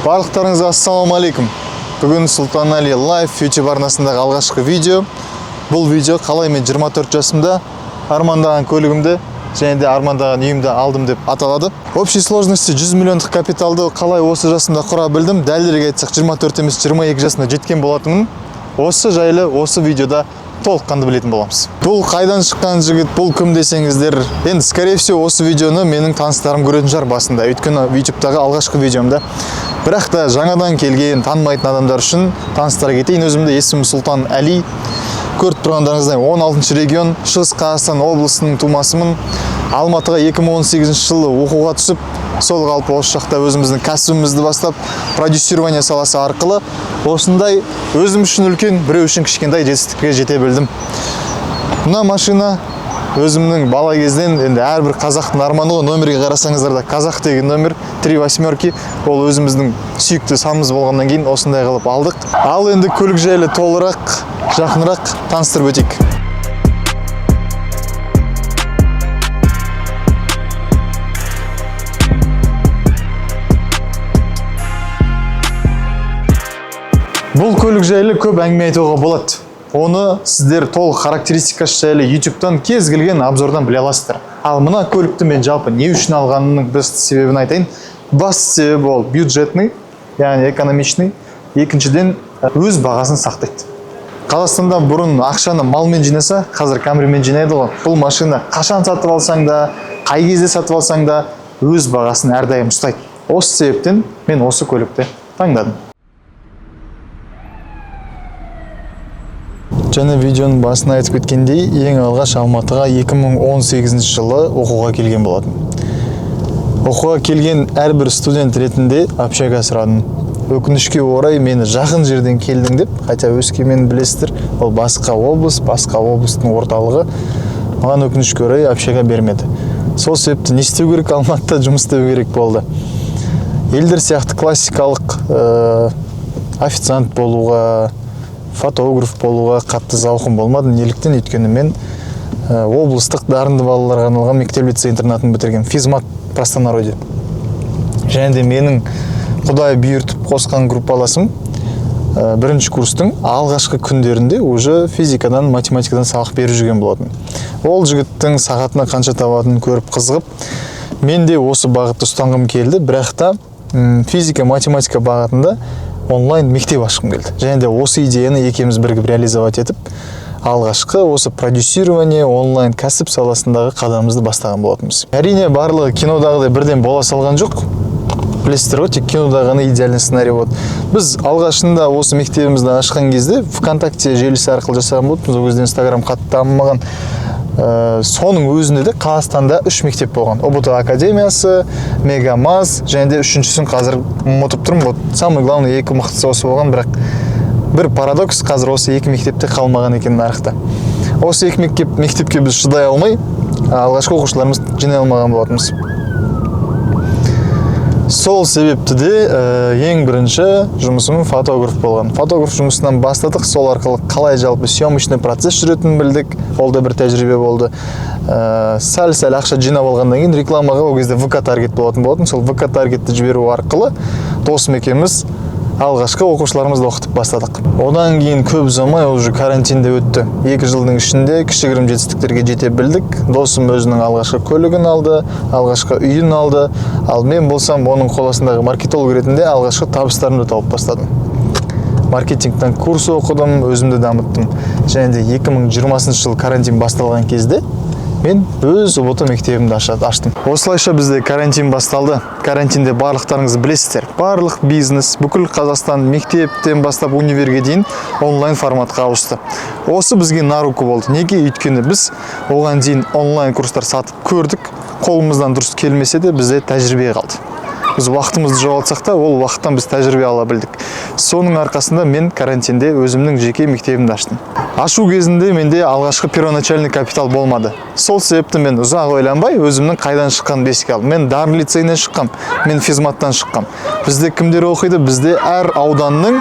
Барлықтарыңызға ассаламу алейкум. Бүгін Сұлтанәлі Live YouTube арнасындағы алғашқы видео. Бұл видео қалай мен 24 жасымда армандаған көлігімді және де армандаған үйімді алдым деп аталады. Общей сложности 100 миллиондық капиталды қалай осы жасымда құра білдім. Дәлірек айтсақ 24 емес 22 жасында жеткен болатынмын. Осы жайлы осы видеода толыққанды білетін боламыз. Бұл қайдан шыққан жігіт, бұл кім десеңіздер, енді скорее всего осы видеоны менің таныстарым көретін шығар басында, өйткені YouTube'тағы алғашқы видеомда. Бірақ та жаңадан келген танымайтын адамдар үшін таныстыра кетейін. Өзімді есімім Сұлтан Әли. Көріп тұрғандарыңыздай 16 регион Шығыс Қазақстан облысының тумасымын. Алматыға 2018 жылы оқуға түсіп, сол қалпы осы жақта өзіміздің кәсібімізді бастап, продюсирование саласы арқылы осындай өзім үшін үлкен, біреу үшін кішкентай жетістікке жете білдім. Мына машина өзімнің бала кезден, енді әрбір қазақтың арманы ғой, номерге қарасаңыздар да қазақ деген номер 38, ол өзіміздің сүйікті санымыз болғаннан кейін осындай қылып алдық. Ал енді көлік жайлы толығырақ, жақынырақ таныстырып өтейік. Бұл көлік жайлы көп әңгіме айтуға болады. Оны сіздер толық характеристикасы жайлы YouTube'дан кез келген обзордан біле аласыздар. Ал мына көлікті мен жалпы не үшін алғанымның басты себебін айтайын. Басты себебі ол бюджетный, яғни экономичный. Екіншіден өз бағасын сақтайды. Қазақстанда бұрын ақшаны малмен жинаса, қазір камермен жинайды ғой. Бұл машина қашан сатып алсаң да, қай кезде сатып алсаң да өз бағасын әрдайым ұстайды. Осы себептен мен осы көлікті таңдадым. Және видеоның басына айтып кеткендей, ең алғаш Алматыға 2018 жылы оқуға келген болатын. Оқуға келген әрбір студент ретінде общага сұрадым. Өкінішке орай мені жақын жерден келдің деп, хотя Өскемен білесіздер, ол басқа облыс, басқа облыстың орталығы. Маған өкінішке орай общага бермеді. Сол себепті не істеу керек, Алматыда жұмыс істеу керек болды. Елдер сияқты классикалық официант болуға, фотограф болуға қатты зауқым болмады. Неліктен? Өйткені мен облыстық дарынды балаларға арналған мектеп-лицей интернатын бітірген, физмат простонародье. Және де менің Құдай бұйыртып қосқан группаласым бірінші курстың алғашқы күндерінде уже физикадан, математикадан сабақ беріп жүрген болатын. Ол жігіттің сағатына қанша табатынын көріп қызығып, мен де осы бағытты ұстанғым келді, бірақ та физика, математика бағытында онлайн мектеп ашқым келді. Және де осы идеяны екеуміз бірігіп реализовать етіп, алғашқы осы продюсирование онлайн кәсіп саласындағы қадамымызды бастаған болатынбыз. Әрине барлығы кинодағыдай бірден бола салған жоқ. Білесіздер ғой, тек кинода ғана идеальный сценарий болды. Біз алғашында осы мектебімізді ашқан кезде ВКонтакте желісі арқылы жасаған болдық. Ол кезде Инстаграм қатты дамымаған. Соның өзінде де Қазақстанда 3 мектеп болған. ОБТ академиясы, Мегамаз, және де үшіншісін қазір ұмытып тұрмын. Самый главный екі мықтысы осы болған, бірақ бір парадокс, қазір осы екі мектепте қалмаған екен нарықта. Осы екі мектепке біз шыдай алмай, алғашқы оқушыларымыз жинай алмаған болатынбыз. Сол себепті де ең бірінші жұмысым фотограф болған. Фотограф жұмысынан бастадық, сол арқылы қалай жалпы съемочный процесс жүретінін білдік. Ол да бір тәжірибе болды. Сәл-сәл ақша жинап алғаннан кейін рекламаға ол кезде ВК таргет болатын. Сол ВК таргетті жіберу арқылы досым екеуміз алғашқы оқушыларымызды оқытып бастадық. Одан кейін көп ұзамай уже карантинде өтті. 2 жылдың ішінде кішігірім жетістіктерге жете білдік. Досым өзінің алғашқы көлігін алды, алғашқы үйін алды. Ал мен болсам оның қоластындағы маркетолог ретінде алғашқы табыстарымды тауып бастадым. Маркетингтен курс оқыдым, өзімді дамыттым. Және де 2020 жыл карантин басталған кезде мен өз ОБТ мектебімді аштым. Осылайша бізде карантин басталды. Карантинде барлықтарыңызды білесіздер. Барлық бизнес, бүкіл Қазақстан мектептен бастап универге дейін онлайн форматқа ауысты. Осы бізге на руку болды. Неге? Өйткені біз оған дейін онлайн курстар сатып көрдік. Қолымыздан дұрыс келмесе де бізде тәжірибе қалды. Біз уақытымызды жоғалтсақ та, ол уақыттан біз тәжірибе ала білдік. Соның арқасында мен карантинде өзімнің жеке мектебімді аштым. Ашу кезінде менде алғашқы первоначальный капитал болмады. Сол себепті мен ұзақ ойланбай өзімнің қайдан шыққанын еске алдым. Мен дарын лицейінен шыққам, мен физматтан шыққам. Бізде кімдер оқиды? Бізде әр ауданның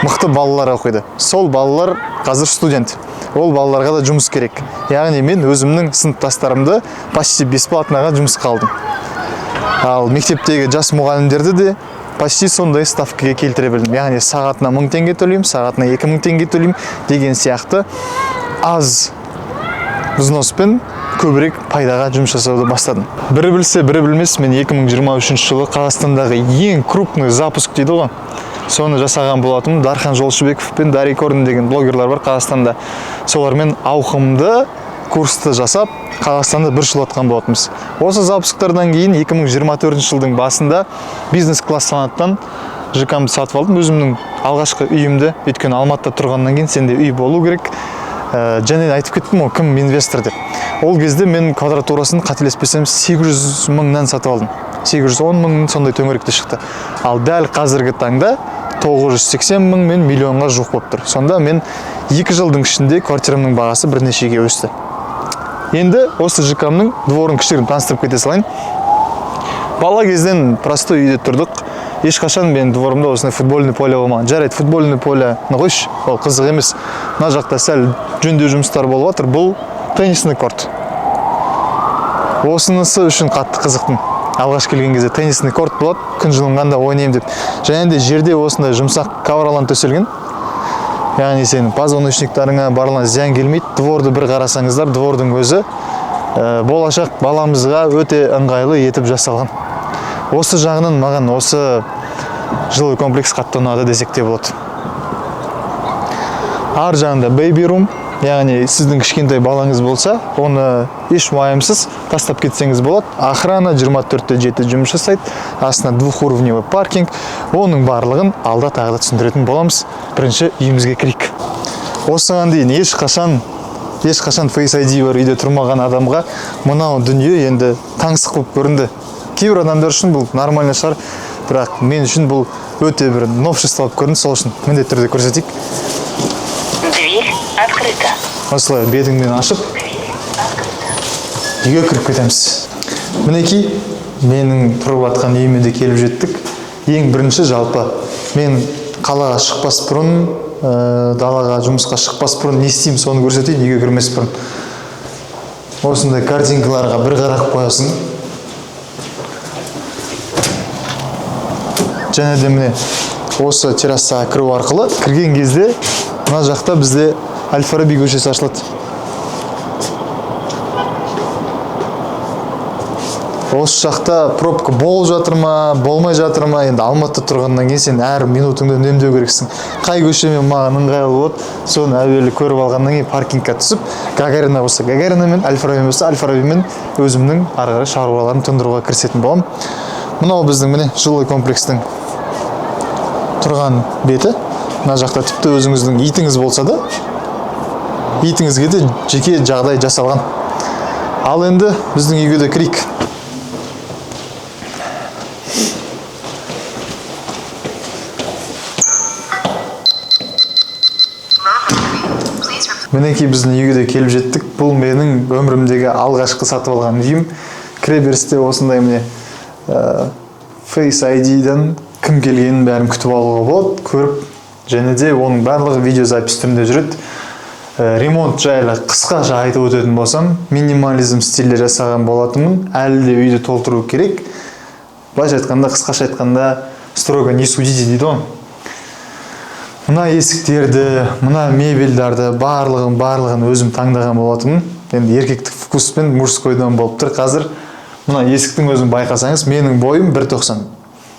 мықты балалар оқиды. Сол балалар қазір студент. Ол балаларға да жұмыс керек. Яғни мен өзімнің сыныптастарымды почти бесплатныға жұмыс қалдым. Ал мектептегі жас мұғалімдерді де почти сондай ставкаға келтіре білдім. Яғни сағатына 1000 теңге төлеймін, сағатына 2000 теңге төлеймін деген сияқты аз взноспен көбірек пайдаға жұмыс жасауды бастадым. Бірі білсе, бірі білмес, мен 2023 жылы Қазақстандағы ең крупный запуск дейді ғой. Соны жасаған болатым. Дархан Жолшыбеков пен Дарья Кордин деген блогерлар бар Қазақстанда. Солармен ауқымды курсты жасап, Қазақстанда бір жыл атқан болатымыз. Осы запусктардан кейін 2024 жылдың басында бизнес-класс санаттан ЖК-мды сатып алдым. Өзімнің алғашқы үйімді, өйткені Алматыда тұрғаннан кейін сенде үй болу керек. Және айтып кеттім ғой, кім инвестор деп. Ол кезде мен квадратурасын қателеспесем 800 мыңнан сатып алдым. 810 мың сондай төңіректе шықты. Ал дәл қазіргі таңда 980 мың мен миллионға жуық болып тұр. Сонда мен 2 жылдың ішінде квартирамның бағасы бірнешеге өсті. Енді осы ЖК-мның дворын кішігірім таныстырып кете салайын. Бала кезден простой үйде тұрдық. Ешқашан мен дворымда осындай футбольный поле болмаған. Жарайды, футбольный поле қойшы, ол қызық емес. Мына жақта сәл жөндеу жұмыстары болып жатыр. Бұл теннисный корт. Осынысы үшін қатты қызықтым. Алғаш келген кезде теннисный корт болады, күн жылынғанда ойнайым деп. Және де жерде осындай жұмсақ ковролан төселген. Яғни сенің позвоночниктарыңа барлығына зиян келмейді. Дворды бір қарасаңыздар, двордың өзі болашақ баламызға өте ыңғайлы етіп жасалған. Осы жағынан маған осы жилой комплекс қатты ұнады десек те болады. Ар жағында baby room, яғни сіздің кішкентай балаңыз болса, оны еш уайымсыз тастап кетсеңіз болады. Охрана 24/7 жұмыс жасайды. Астына двухуровневый паркинг. Оның барлығын алда тағы да түсіндіретін боламыз. Бірінші үйімізге кірейік. Осыған дейін ешқашан Face ID бар үйде тұрмаған адамға мынау дүние енді таңсық болып көрінді. Кейбір адамдар үшін бұл нормальный шығар, бірақ мен үшін бұл өте бір новшество болып көрінді, сол үшін міндетті түрде көрсетейік. Дверь открыта. Осылай бетіңмен ашып, үйге кіріп кетеміз. Мінекей, менің тұрып атқан үйіме де келіп жеттік. Ең бірінші жалпы, мен қалаға шықпас бұрын, далаға жұмысқа шықпас бұрын не істеймін, соны көрсетейін, үйге кірмес бұрын. Осындай картинкаларға бір қарап қоясың. Және де міне осы террасаға кіру арқылы кірген кезде мына жақта бізде Әл-Фараби көшесі ашылады. Осы жақта пробка болып жатыр ма, болмай жатыр ма, енді Алматыда тұрғаннан кейін сен әр минутыңды үнемдеу керексің. Қай көшемен маған ыңғайлы болады, соны әуелі көріп алғаннан кейін паркингқа түсіп, Гагарина болса Гагаринамен, Әл-Фараби болса Әл-Фарабимен өзімнің ары қарай шаруаларын тындыруға кірісетін боламын. Мынау біздің міне жилой комплекстің тұрған беті. Мына жақта тіпті өзіңіздің итіңіз болса да, итіңізге де жеке жағдай жасалған. Ал енді біздің үйге де кірейік. Мінекей біздің үйге де келіп жеттік. Бұл менің өмірімдегі алғашқы сатып алған үйім. Кіре берісте осындай міне Face ID-ден кім келгенін бәрін күтіп алуға болады, көріп, және де оның барлығы видеозапис түрінде жүреді. Ремонт жайлы қысқаша айтып өтетін болсам, минимализм стилде жасаған болатынмын. Әлі де үйді толтыру керек. Былайша айтқанда, қысқаша айтқанда, строго не судите дейді ғой. Мына есіктерді, мына мебельдарды барлығын өзім таңдаған болатынмын. Енді еркектік вкуспен мужскойдан болып тұр. Қазір мына есіктің өзін байқасаңыз, менің бойым 1.90.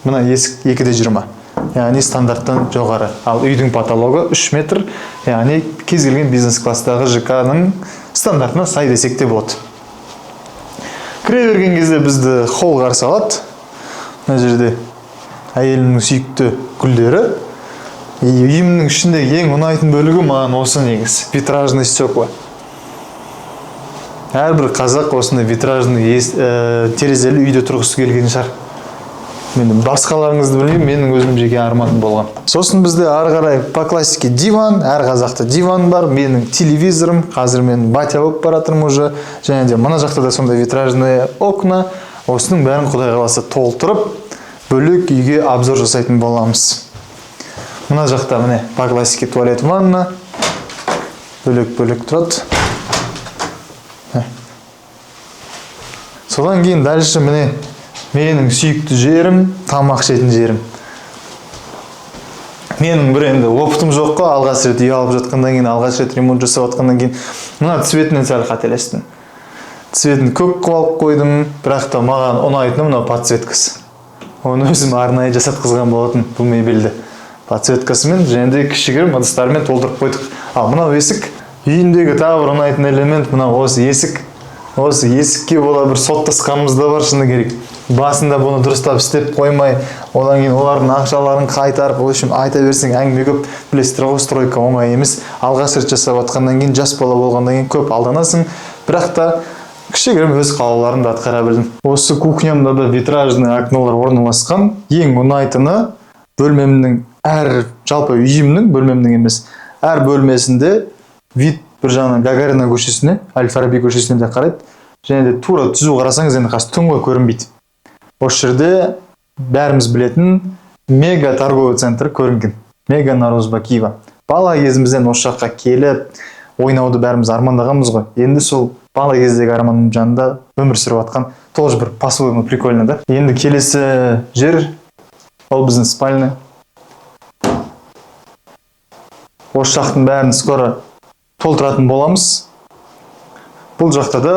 Мына есік 2.20. Яғни стандарттан жоғары. Ал үйдің потологы 3 метр. Яғни кез келген бизнес-класстағы ЖК-ның стандартына сай десек те болады. Кіре берген кезде бізді холл қарсы алады. Мына жерде әйелімнің сүйікті гүлдері. Үйімнің ішінде ең ұнайтын бөлігі маған осы негіз. Витражный стекла. Әрбір қазақ осындай витражный терезелі үйде тұрғысы келген шығар. Мен басқаларыңызды білмеймін, менің өзім жеке арманым болған. Сосын бізде ары қарай по классике диван, әр қазақта диван бар, менің телевизорым, қазір мен батя болып баратырмын уже, және де мына жақта да сондай витражный окна. Осының бәрін Құдай қаласа толтырып, бөлек үйге обзор жасайтын боламыз. Мына жақта міне по классике туалет, ванна, бөлек тұрады. Содан кейін дальше міне менің сүйікті жерім, тамақ ішетін жерім. менің бір енді опытым жоқ қой, алғаш рет үй алып жатқаннан кейін, алғаш рет ремонт жасап жатқаннан кейін мына цветінен сәл қателестім. Цветін көк қылып алып қойдым, бірақ та маған ұнайтыны мына подсветкасы. Оны өзім арнайы жасатқызған болатын бұл мебельді. Подсветкасымен және де кішігірім ыдыстармен толтырып қойдық. Ал мынау есік. Үйіндегі тағы бір ұнайтын элемент мынау осы есік. Осы есікке бола бір соттасқанымыз да бар шыны керек. Басында бұны дұрыстап істеп қоймай, одан кейін олардың ақшаларын қайтарып, в общем, айта берсең әңгіме көп. Білесіздер ғой, стройка оңай емес. Алғаш рет жасап жатқаннан кейін, жас бала болғаннан кейін көп алданасың. Бірақ та кішігірім өз қалауларымды атқара білдім. Осы кухнямда да витражный окналар орналасқан. Ең ұнайтыны бөлмемнің жалпы үйімнің, бөлмемнің емес, әр бөлмесінде вид бір жағынан Гагарина көшесіне, Әл-Фараби көшесіне де қарайды. Және де тура түзу қарасаңыз енді қазір түнгі көрінбейді. Осы жерде бәріміз білетін мега торговый центр көрінген. Мега Наурызба Киева. Бала кезімізден осы жаққа келіп, ойнауды бәріміз армандағанбыз ғой. Енді сол бала кездегі арманым жанында өмір сүріп жатқан. Тоже бір по-своему прикольно да. Енді келесі жер ол біздің спальня. Осы жақтың бәрін скоро толтыратын боламыз. Бұл жақта да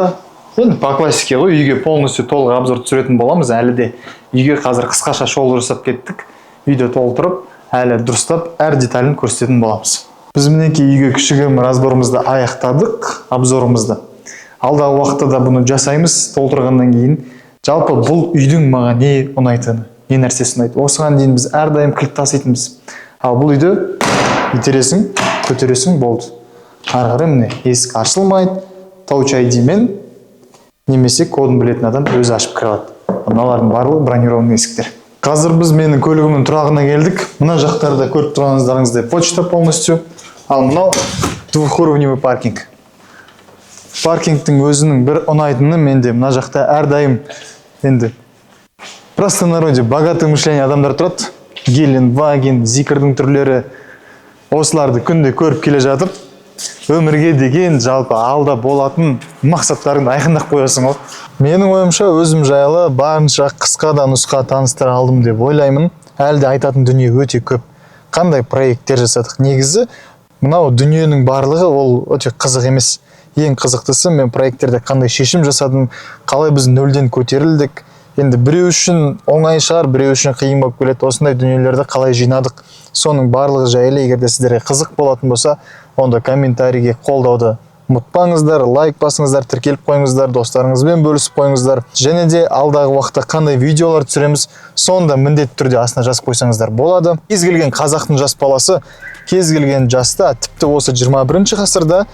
енді по классике ғой, үйге полностью толық обзор түсіретін боламыз. Әлі де үйге қазір қысқаша шоу жасап кеттік. Үйді толтырып, әлі дұрыстап, әр деталін көрсететін боламыз. Біз мінекей үйге кішігірім разборымызды аяқтадық, обзорымызды. Алдағы уақытта да бұны жасаймыз, толтырғаннан кейін. Жалпы бұл үйдің маған не ұнайтыны, не нәрсесі ұнайды. Осыған дейін біз әрдайым кілт таситынбыз. Ал бұл үйді итересің, көтересің, болды. Ары қарай міне есік ашылмайды, Touch ID-мен немесе кодын білетін адам өзі ашып кіре алады. Мыналардың барлығы бронированный есіктер. Қазір біз менің көлігімнің тұрағына келдік. Мына жақтарда көріп тұрғаныңыздарыңыздай почта полностью. Ал мынау двухуровневый паркинг. Паркингтің өзінің бір ұнайтыны менде мына жақта әрдайым енді простонародье богатый мышление адамдар тұрады. Геленваген, Зикрдің түрлері осыларды күнде көріп келе жатып, өмірге деген жалпы алда болатын мақсаттарыңды айқындап қоясың ғой. Менің ойымша өзім жайлы барынша қысқа да нұсқа таныстыра алдым деп ойлаймын. Әлде айтатын дүние өте көп. Қандай проекттер жасадық? Негізі мынау дүниенің барлығы ол өте қызық емес. Ең қызықтысы мен проекттерде қандай шешім жасадым, қалай біз нөлден көтерілдік. Енді біреу үшін оңай шығар, біреу үшін қиын болып келеді. Осындай дүниелерді қалай жинадық. Соның барлығы жайлы, егер де сіздерге қызық болатын болса, онда комментарийге қолдауды ұмытпаңыздар, лайк басыңыздар, тіркеліп қойыңыздар, достарыңызбен бөлісіп қойыңыздар. Және де алдағы уақытта қандай видеолар түсіреміз, сонда міндетті түрде астына жазып қойсаңыздар болады. Кез келген қазақтың жас баласы, кез келген жаста, тіпті осы 21 ғасырда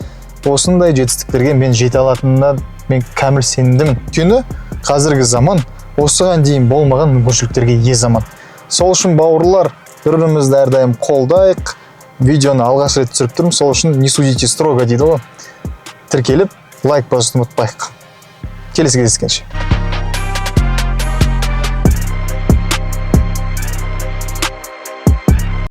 осындай жетістіктерге мен жете алатынына мен кәміл сенімдімін. Өйткені қазіргі заман осыған дейін болмаған мүмкіншіліктерге ие заман. Сол үшін бауырлар, бір-бірімізді әрдайым қолдайық. Видеоны алғаш рет түсіріп тұрмын, сол үшін не судите строго дейді ғой. Тіркеліп, лайк басуды ұмытпайық. Келесі кездескенше.